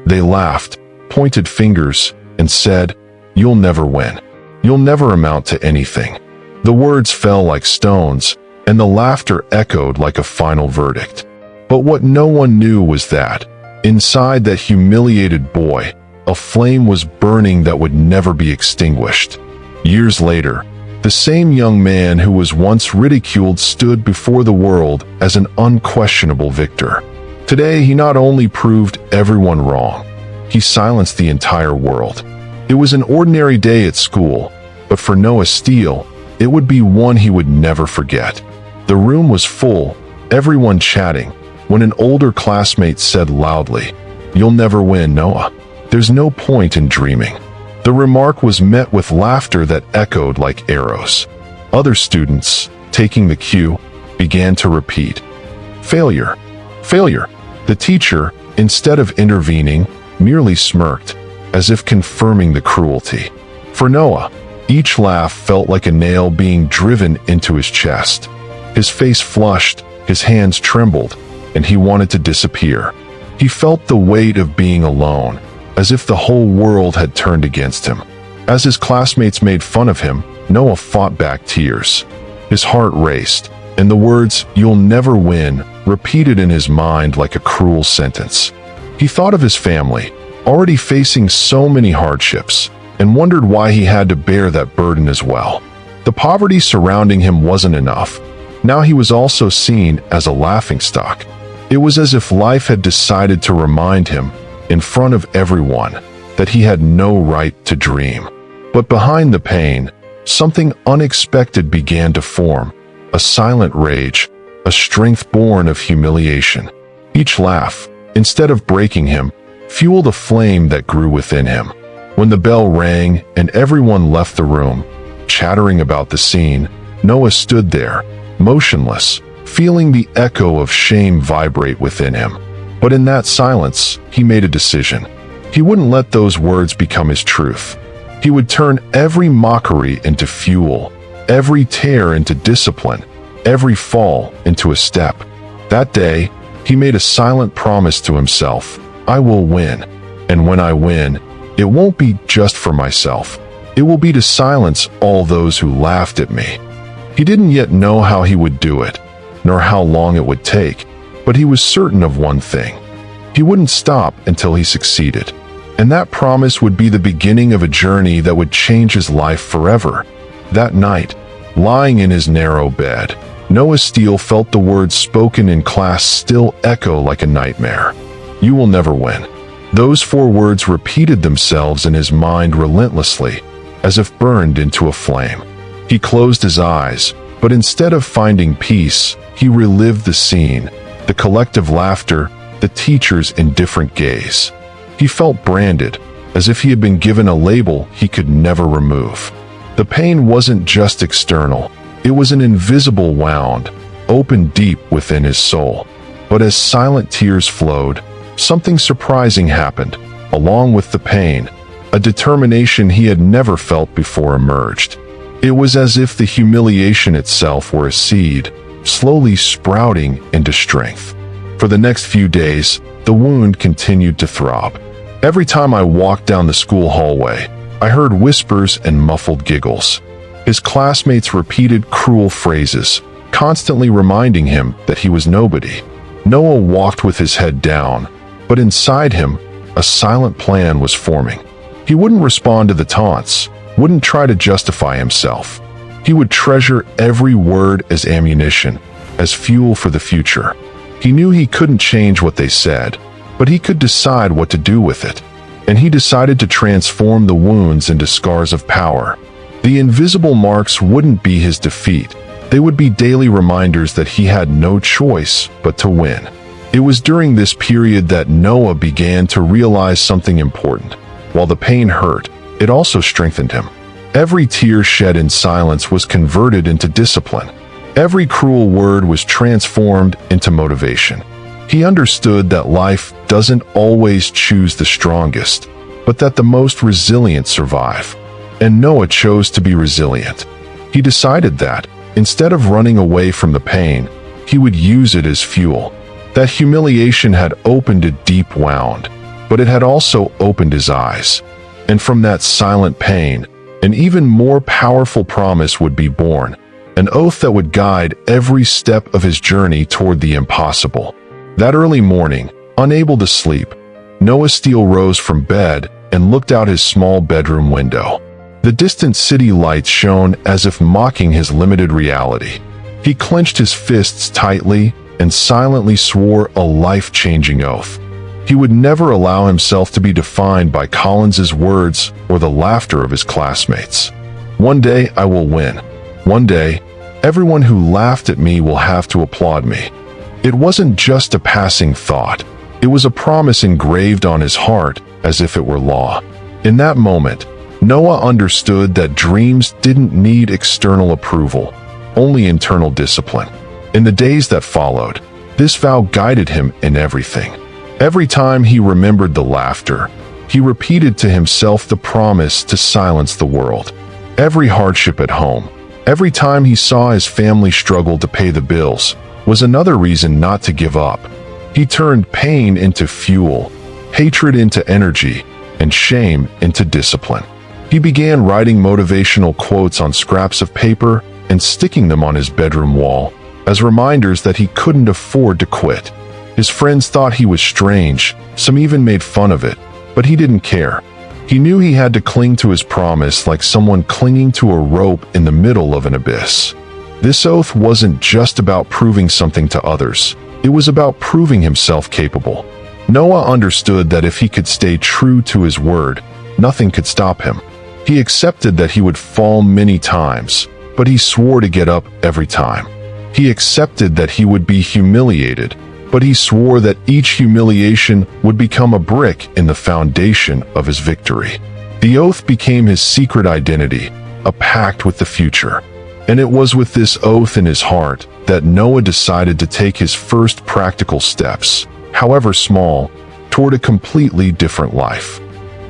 They laughed, pointed fingers, and said, "You'll never win. You'll never amount to anything." The words fell like stones, and the laughter echoed like a final verdict. But what no one knew was that, inside that humiliated boy, a flame was burning that would never be extinguished. Years later, the same young man who was once ridiculed stood before the world as an unquestionable victor. Today, he not only proved everyone wrong, he silenced the entire world. It was an ordinary day at school, but for Noah Steele, it would be one he would never forget. The room was full, everyone chatting, when an older classmate said loudly, "You'll never win, Noah. There's no point in dreaming." The remark was met with laughter that echoed like arrows. Other students, taking the cue, began to repeat, "Failure, failure." The teacher, instead of intervening, merely smirked, as if confirming the cruelty. For Noah, each laugh felt like a nail being driven into his chest. His face flushed, his hands trembled, and he wanted to disappear. He felt the weight of being alone, as if the whole world had turned against him. As his classmates made fun of him, Noah fought back tears. His heart raced, and the words, "You'll never win," repeated in his mind like a cruel sentence. He thought of his family, already facing so many hardships, and wondered why he had to bear that burden as well. The poverty surrounding him wasn't enough. Now he was also seen as a laughingstock. It was as if life had decided to remind him, in front of everyone, that he had no right to dream. But behind the pain, something unexpected began to form, a silent rage, a strength born of humiliation. Each laugh, instead of breaking him, fueled a flame that grew within him. When the bell rang and everyone left the room, chattering about the scene, Noah stood there, motionless, feeling the echo of shame vibrate within him. But in that silence, he made a decision. He wouldn't let those words become his truth. He would turn every mockery into fuel, every tear into discipline, every fall into a step. That day, he made a silent promise to himself, "I will win. And when I win, it won't be just for myself. It will be to silence all those who laughed at me." He didn't yet know how he would do it, nor how long it would take, but he was certain of one thing. He wouldn't stop until he succeeded. And that promise would be the beginning of a journey that would change his life forever. That night, lying in his narrow bed, Noah Steele felt the words spoken in class still echo like a nightmare. "You will never win." Those 4 words repeated themselves in his mind relentlessly, as if burned into a flame. He closed his eyes, but instead of finding peace, he relived the scene, the collective laughter, the teacher's indifferent gaze. He felt branded, as if he had been given a label he could never remove. The pain wasn't just external, it was an invisible wound, open deep within his soul. But as silent tears flowed, something surprising happened. Along with the pain, a determination he had never felt before emerged. It was as if the humiliation itself were a seed, slowly sprouting into strength. For the next few days, the wound continued to throb. Every time I walked down the school hallway, I heard whispers and muffled giggles. His classmates repeated cruel phrases, constantly reminding him that he was nobody. Noah walked with his head down, but inside him, a silent plan was forming. He wouldn't respond to the taunts, wouldn't try to justify himself. He would treasure every word as ammunition, as fuel for the future. He knew he couldn't change what they said, but he could decide what to do with it. And he decided to transform the wounds into scars of power. The invisible marks wouldn't be his defeat. They would be daily reminders that he had no choice but to win. It was during this period that Noah began to realize something important. While the pain hurt, it also strengthened him. Every tear shed in silence was converted into discipline. Every cruel word was transformed into motivation. He understood that life doesn't always choose the strongest, but that the most resilient survive. And Noah chose to be resilient. He decided that, instead of running away from the pain, he would use it as fuel. That humiliation had opened a deep wound. but it had also opened his eyes. And from that silent pain, an even more powerful promise would be born, an oath that would guide every step of his journey toward the impossible. That early morning, unable to sleep, Noah Steele rose from bed and looked out his small bedroom window. The distant city lights shone as if mocking his limited reality. He clenched his fists tightly and silently swore a life-changing oath. He would never allow himself to be defined by Collins's words or the laughter of his classmates. One day I will win. One day, everyone who laughed at me will have to applaud me. It wasn't just a passing thought. It was a promise engraved on his heart as if it were law. In that moment, Noah understood that dreams didn't need external approval, only internal discipline. In the days that followed, this vow guided him in everything. Every time he remembered the laughter, he repeated to himself the promise to silence the world. Every hardship at home, every time he saw his family struggle to pay the bills, was another reason not to give up. He turned pain into fuel, hatred into energy, and shame into discipline. He began writing motivational quotes on scraps of paper and sticking them on his bedroom wall as reminders that he couldn't afford to quit. His friends thought he was strange, some even made fun of it, but he didn't care. He knew he had to cling to his promise like someone clinging to a rope in the middle of an abyss. This oath wasn't just about proving something to others, it was about proving himself capable. Noah understood that if he could stay true to his word, nothing could stop him. He accepted that he would fall many times, but he swore to get up every time. He accepted that he would be humiliated, but he swore that each humiliation would become a brick in the foundation of his victory. The oath became his secret identity, a pact with the future. And it was with this oath in his heart that Noah decided to take his first practical steps, however small, toward a completely different life.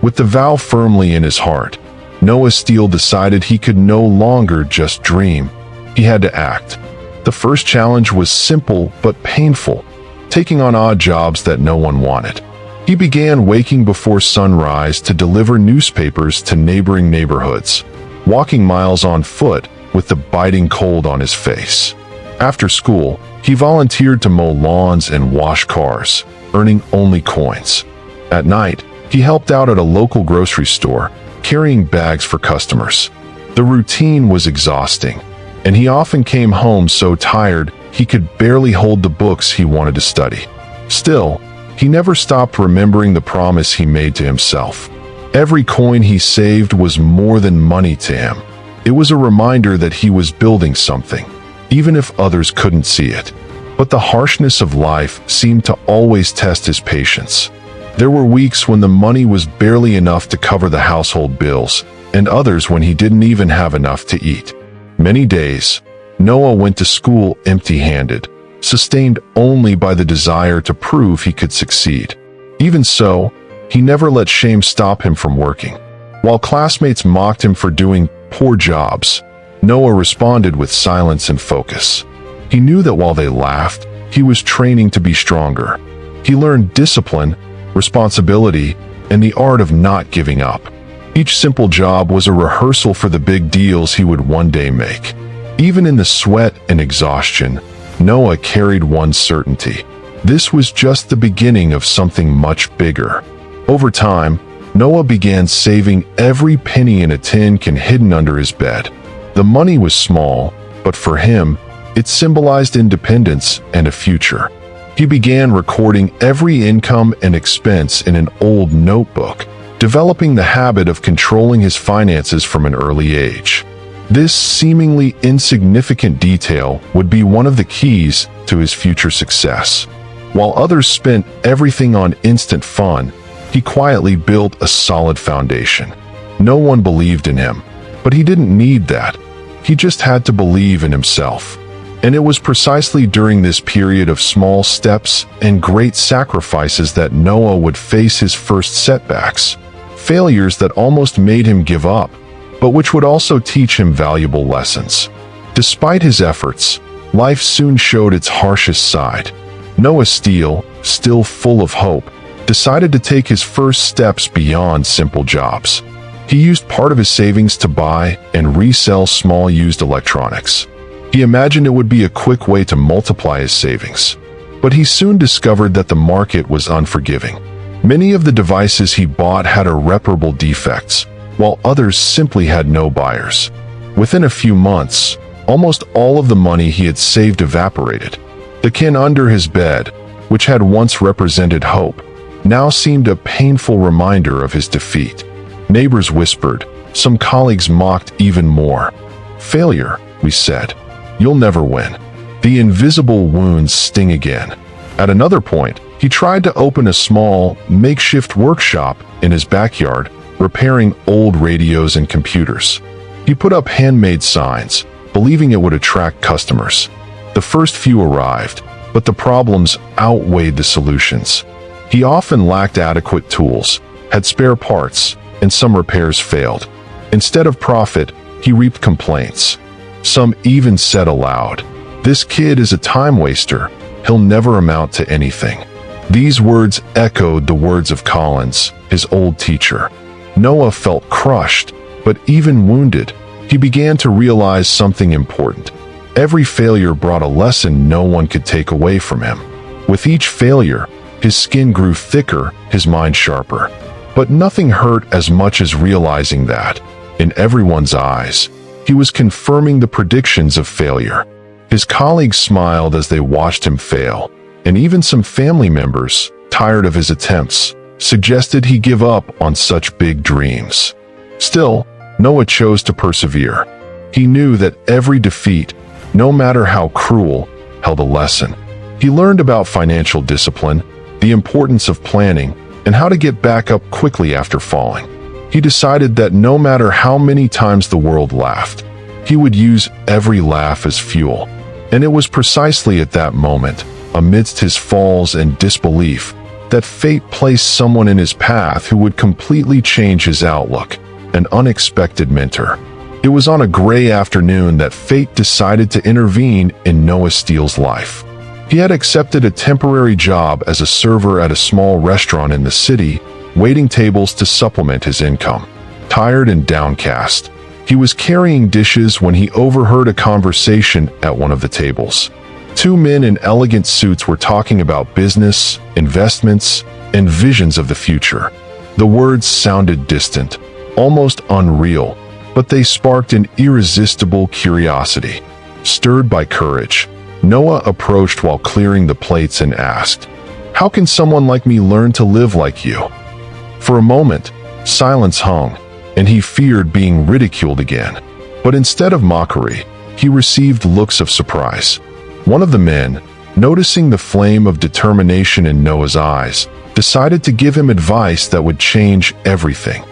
With the vow firmly in his heart, Noah Steele decided he could no longer just dream. He had to act. The first challenge was simple but painful, taking on odd jobs that no one wanted. He began waking before sunrise to deliver newspapers to neighboring neighborhoods, walking miles on foot with the biting cold on his face. After school, he volunteered to mow lawns and wash cars, earning only coins. At night, he helped out at a local grocery store, carrying bags for customers. The routine was exhausting, and he often came home so tired he could barely hold the books he wanted to study. Still, he never stopped remembering the promise he made to himself. Every coin he saved was more than money to him. It was a reminder that he was building something, even if others couldn't see it. But the harshness of life seemed to always test his patience. There were weeks when the money was barely enough to cover the household bills, and others when he didn't even have enough to eat. Many days, Noah went to school empty-handed, sustained only by the desire to prove he could succeed. Even so, he never let shame stop him from working. While classmates mocked him for doing poor jobs, Noah responded with silence and focus. He knew that while they laughed, he was training to be stronger. He learned discipline, responsibility, and the art of not giving up. Each simple job was a rehearsal for the big deals he would one day make. Even in the sweat and exhaustion, Noah carried one certainty. This was just the beginning of something much bigger. Over time, Noah began saving every penny in a tin can hidden under his bed. The money was small, but for him, it symbolized independence and a future. He began recording every income and expense in an old notebook, developing the habit of controlling his finances from an early age. This seemingly insignificant detail would be one of the keys to his future success. While others spent everything on instant fun, he quietly built a solid foundation. No one believed in him, but he didn't need that. He just had to believe in himself. And it was precisely during this period of small steps and great sacrifices that Noah would face his first setbacks, failures that almost made him give up, but which would also teach him valuable lessons. Despite his efforts, life soon showed its harshest side. Noah Steele, still full of hope, decided to take his first steps beyond simple jobs. He used part of his savings to buy and resell small used electronics. He imagined it would be a quick way to multiply his savings. But he soon discovered that the market was unforgiving. Many of the devices he bought had irreparable defects, while others simply had no buyers. Within a few months, almost all of the money he had saved evaporated. The can under his bed, which had once represented hope, now seemed a painful reminder of his defeat. Neighbors whispered, some colleagues mocked even more. "Failure," we said. "You'll never win." The invisible wounds sting again. At another point, he tried to open a small, makeshift workshop in his backyard, repairing old radios and computers. He put up handmade signs, believing it would attract customers. The first few arrived, but the problems outweighed the solutions. He often lacked adequate tools, had spare parts, and some repairs failed. Instead of profit, he reaped complaints. Some even said aloud, "This kid is a time waster. He'll never amount to anything." These words echoed the words of Collins, his old teacher. Noah felt crushed, but even wounded, he began to realize something important. Every failure brought a lesson no one could take away from him. With each failure, his skin grew thicker, his mind sharper. But nothing hurt as much as realizing that, in everyone's eyes, he was confirming the predictions of failure. His colleagues smiled as they watched him fail, and even some family members, tired of his attempts, suggested he give up on such big dreams. Still, Noah chose to persevere. He knew that every defeat, no matter how cruel, held a lesson. He learned about financial discipline, the importance of planning, and how to get back up quickly after falling. He decided that no matter how many times the world laughed, he would use every laugh as fuel. And it was precisely at that moment, amidst his falls and disbelief, that fate placed someone in his path who would completely change his outlook, an unexpected mentor. It was on a gray afternoon that fate decided to intervene in Noah Steele's life. He had accepted a temporary job as a server at a small restaurant in the city, waiting tables to supplement his income. Tired and downcast, he was carrying dishes when he overheard a conversation at one of the tables. Two men in elegant suits were talking about business, investments, and visions of the future. The words sounded distant, almost unreal, but they sparked an irresistible curiosity. Stirred by courage, Noah approached while clearing the plates and asked, "How can someone like me learn to live like you?" For a moment, silence hung, and he feared being ridiculed again. But instead of mockery, he received looks of surprise. One of the men, noticing the flame of determination in Noah's eyes, decided to give him advice that would change everything.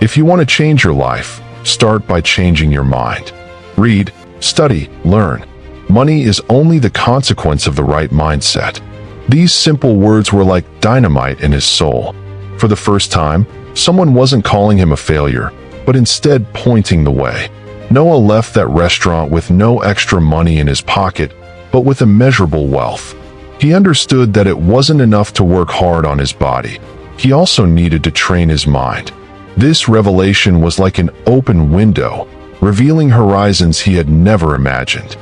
If you want to change your life, start by changing your mind. Read, study, learn. Money is only the consequence of the right mindset. These simple words were like dynamite in his soul. For the first time, someone wasn't calling him a failure, but instead pointing the way. Noah left that restaurant with no extra money in his pocket, but with immeasurable wealth. He understood that it wasn't enough to work hard on his body. He also needed to train his mind. This revelation was like an open window, revealing horizons he had never imagined.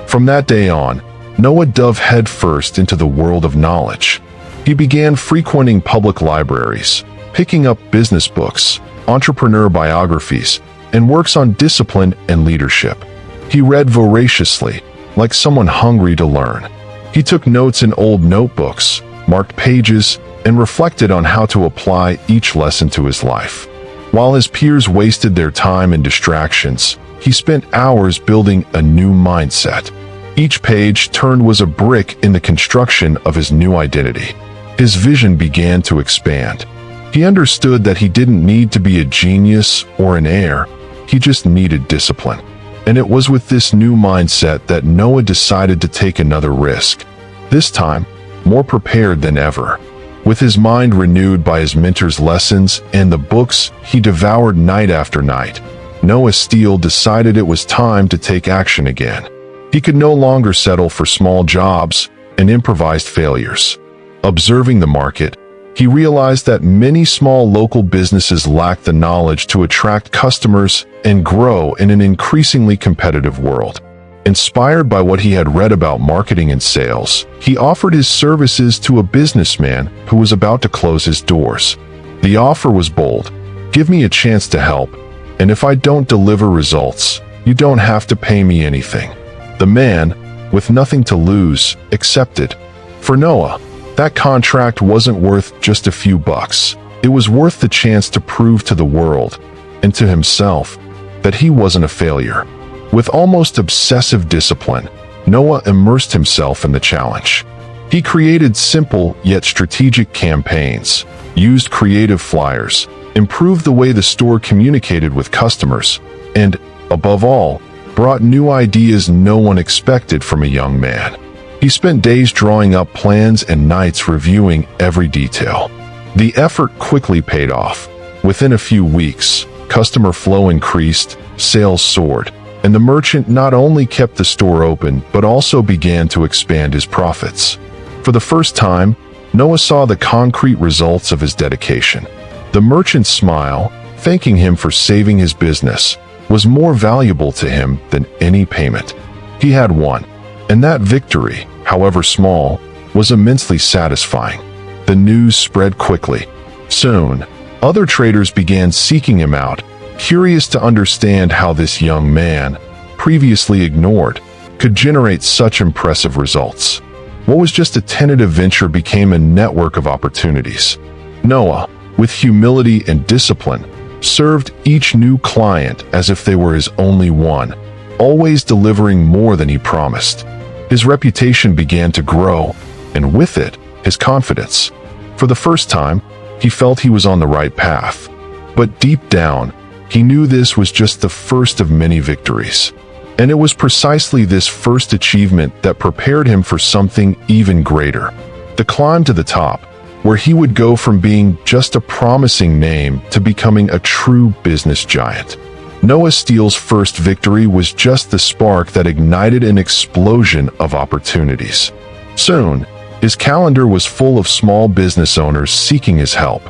From that day on, Noah dove headfirst into the world of knowledge. He began frequenting public libraries, picking up business books, entrepreneur biographies, and works on discipline and leadership. He read voraciously, like someone hungry to learn. He took notes in old notebooks, marked pages, and reflected on how to apply each lesson to his life. While his peers wasted their time in distractions, he spent hours building a new mindset. Each page turned was a brick in the construction of his new identity. His vision began to expand. He understood that he didn't need to be a genius or an heir, he just needed discipline. And it was with this new mindset that Noah decided to take another risk. This time, more prepared than ever. With his mind renewed by his mentor's lessons and the books he devoured night after night, Noah Steele decided it was time to take action again. He could no longer settle for small jobs and improvised failures. Observing the market, He realized that many small local businesses lacked the knowledge to attract customers and grow in an increasingly competitive world. Inspired by what he had read about marketing and sales, he offered his services to a businessman who was about to close his doors. The offer was bold. "Give me a chance to help, and if I don't deliver results, you don't have to pay me anything." The man, with nothing to lose, accepted. For Noah, that contract wasn't worth just a few bucks. It was worth the chance to prove to the world, and to himself, that he wasn't a failure. With almost obsessive discipline, Noah immersed himself in the challenge. He created simple yet strategic campaigns, used creative flyers, improved the way the store communicated with customers, and, above all, brought new ideas no one expected from a young man. He spent days drawing up plans and nights reviewing every detail. The effort quickly paid off. Within a few weeks, customer flow increased, sales soared, and the merchant not only kept the store open but also began to expand his profits. For the first time, Noah saw the concrete results of his dedication. The merchant's smile, thanking him for saving his business, was more valuable to him than any payment. He had won, and that victory, however small, was immensely satisfying. The news spread quickly. Soon, other traders began seeking him out, curious to understand how this young man, previously ignored, could generate such impressive results. What was just a tentative venture became a network of opportunities. Noah, with humility and discipline, served each new client as if they were his only one, always delivering more than he promised. His reputation began to grow, and with it, his confidence. For the first time, he felt he was on the right path. But deep down, he knew this was just the first of many victories. And it was precisely this first achievement that prepared him for something even greater. The climb to the top, where he would go from being just a promising name to becoming a true business giant. Noah Steele's first victory was just the spark that ignited an explosion of opportunities. Soon, his calendar was full of small business owners seeking his help.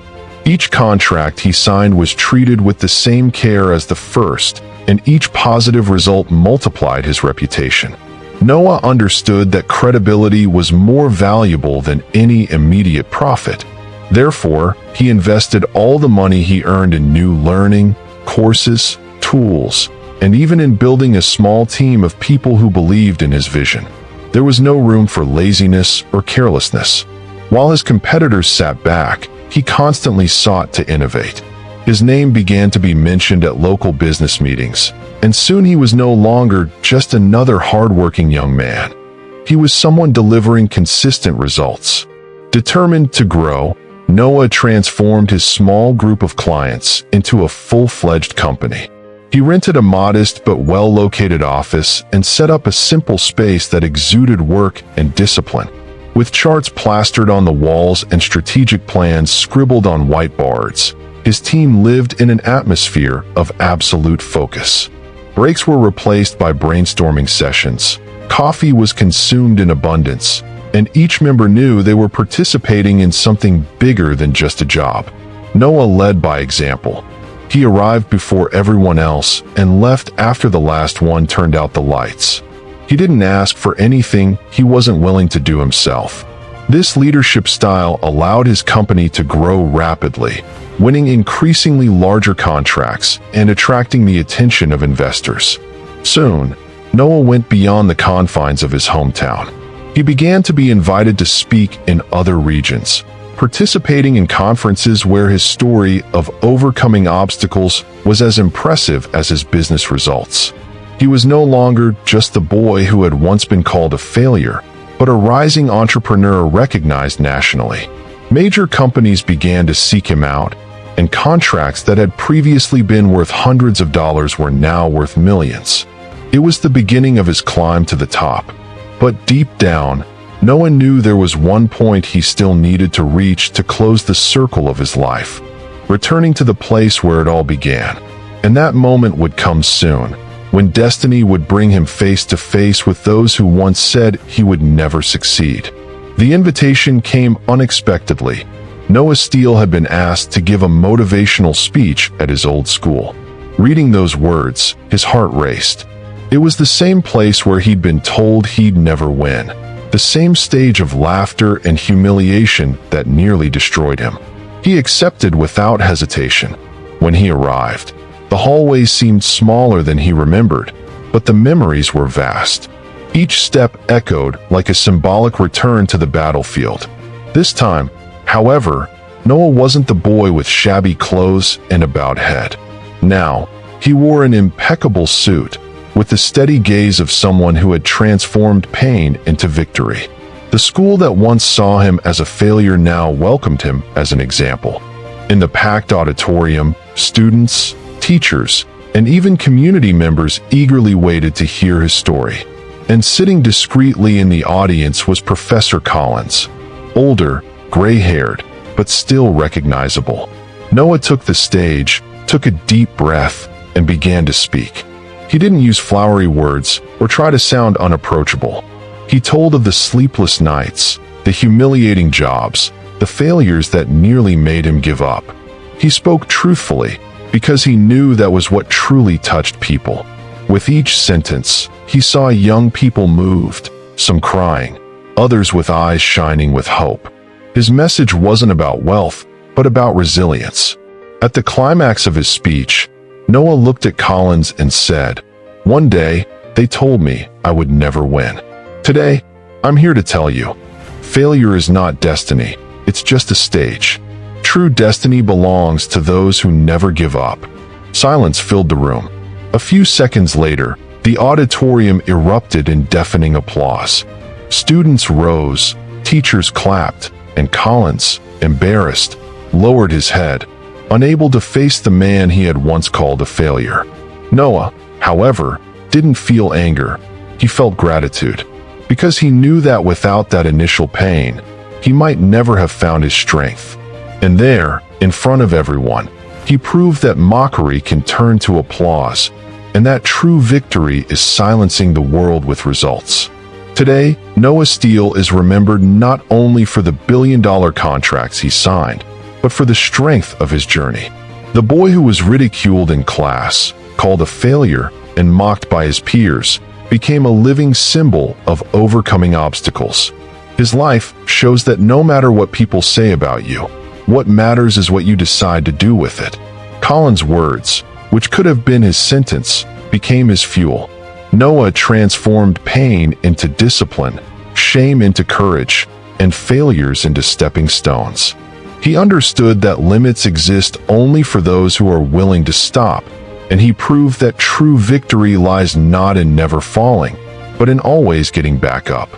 Each contract he signed was treated with the same care as the first, and each positive result multiplied his reputation. Noah understood that credibility was more valuable than any immediate profit. Therefore, he invested all the money he earned in new learning, courses, tools, and even in building a small team of people who believed in his vision. There was no room for laziness or carelessness. While his competitors sat back, he constantly sought to innovate. His name began to be mentioned at local business meetings, and soon he was no longer just another hardworking young man. He was someone delivering consistent results. Determined to grow, Noah transformed his small group of clients into a full-fledged company. He rented a modest but well-located office and set up a simple space that exuded work and discipline. With charts plastered on the walls and strategic plans scribbled on whiteboards, his team lived in an atmosphere of absolute focus. Breaks were replaced by brainstorming sessions. Coffee was consumed in abundance, and each member knew they were participating in something bigger than just a job. Noah led by example. He arrived before everyone else and left after the last one turned out the lights. He didn't ask for anything he wasn't willing to do himself. This leadership style allowed his company to grow rapidly, winning increasingly larger contracts and attracting the attention of investors. Soon, Noah went beyond the confines of his hometown. He began to be invited to speak in other regions, participating in conferences where his story of overcoming obstacles was as impressive as his business results. He was no longer just the boy who had once been called a failure, but a rising entrepreneur recognized nationally. Major companies began to seek him out, and contracts that had previously been worth hundreds of dollars were now worth millions. It was the beginning of his climb to the top. But deep down, Noah knew there was one point he still needed to reach to close the circle of his life, returning to the place where it all began. And that moment would come soon, when destiny would bring him face to face with those who once said he would never succeed. The invitation came unexpectedly. Noah Steele had been asked to give a motivational speech at his old school. Reading those words, his heart raced. It was the same place where he'd been told he'd never win. The same stage of laughter and humiliation that nearly destroyed him. He accepted without hesitation. When he arrived, the hallways seemed smaller than he remembered, but the memories were vast. Each step echoed like a symbolic return to the battlefield. This time, however, Noah wasn't the boy with shabby clothes and a bowed head. Now, he wore an impeccable suit, with the steady gaze of someone who had transformed pain into victory. The school that once saw him as a failure now welcomed him as an example. In the packed auditorium, students, teachers, and even community members eagerly waited to hear his story. And sitting discreetly in the audience was Professor Collins, older, gray-haired, but still recognizable. Noah took the stage, took a deep breath, and began to speak. He didn't use flowery words or try to sound unapproachable. He told of the sleepless nights, the humiliating jobs, the failures that nearly made him give up. He spoke truthfully because he knew that was what truly touched people. With each sentence, he saw young people moved, some crying, others with eyes shining with hope. His message wasn't about wealth, but about resilience. At the climax of his speech, Noah looked at Collins and said, "One day, they told me I would never win. Today, I'm here to tell you, failure is not destiny, it's just a stage. True destiny belongs to those who never give up." Silence filled the room. A few seconds later, the auditorium erupted in deafening applause. Students rose, teachers clapped, and Collins, embarrassed, lowered his head, unable to face the man he had once called a failure. Noah, however, didn't feel anger. He felt gratitude, because he knew that without that initial pain, he might never have found his strength. And there, in front of everyone, he proved that mockery can turn to applause, and that true victory is silencing the world with results. Today, Noah Steele is remembered not only for the billion-dollar contracts he signed, but for the strength of his journey. The boy who was ridiculed in class, called a failure, and mocked by his peers, became a living symbol of overcoming obstacles. His life shows that no matter what people say about you, what matters is what you decide to do with it. Collins' words, which could have been his sentence, became his fuel. Noah transformed pain into discipline, shame into courage, and failures into stepping stones. He understood that limits exist only for those who are willing to stop, and he proved that true victory lies not in never falling, but in always getting back up.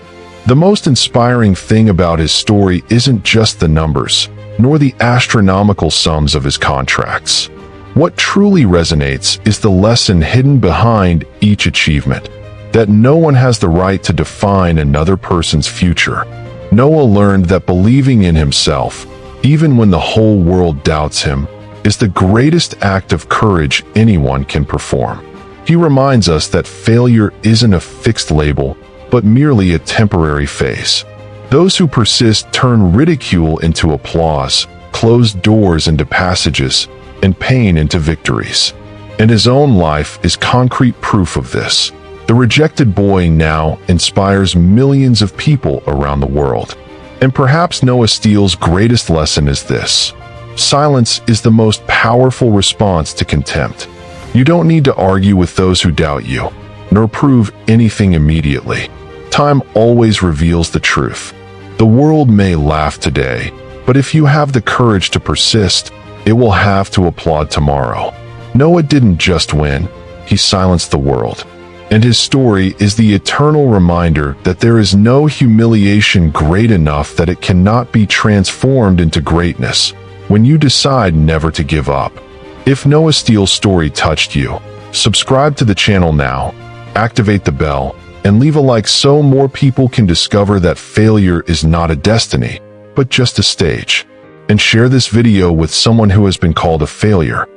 The most inspiring thing about his story isn't just the numbers, nor the astronomical sums of his contracts. What truly resonates is the lesson hidden behind each achievement, that no one has the right to define another person's future. Noah learned that believing in himself, even when the whole world doubts him, is the greatest act of courage anyone can perform. He reminds us that failure isn't a fixed label, but merely a temporary phase. Those who persist turn ridicule into applause, closed doors into passages, and pain into victories. And his own life is concrete proof of this. The rejected boy now inspires millions of people around the world. And perhaps Noah Steele's greatest lesson is this: silence is the most powerful response to contempt. You don't need to argue with those who doubt you, nor prove anything immediately. Time always reveals the truth. The world may laugh today, but if you have the courage to persist, it will have to applaud tomorrow. Noah didn't just win, he silenced the world. And his story is the eternal reminder that there is no humiliation great enough that it cannot be transformed into greatness when you decide never to give up. If Noah Steele's story touched you, subscribe to the channel now, activate the bell, and leave a like so more people can discover that failure is not a destiny, but just a stage. And share this video with someone who has been called a failure.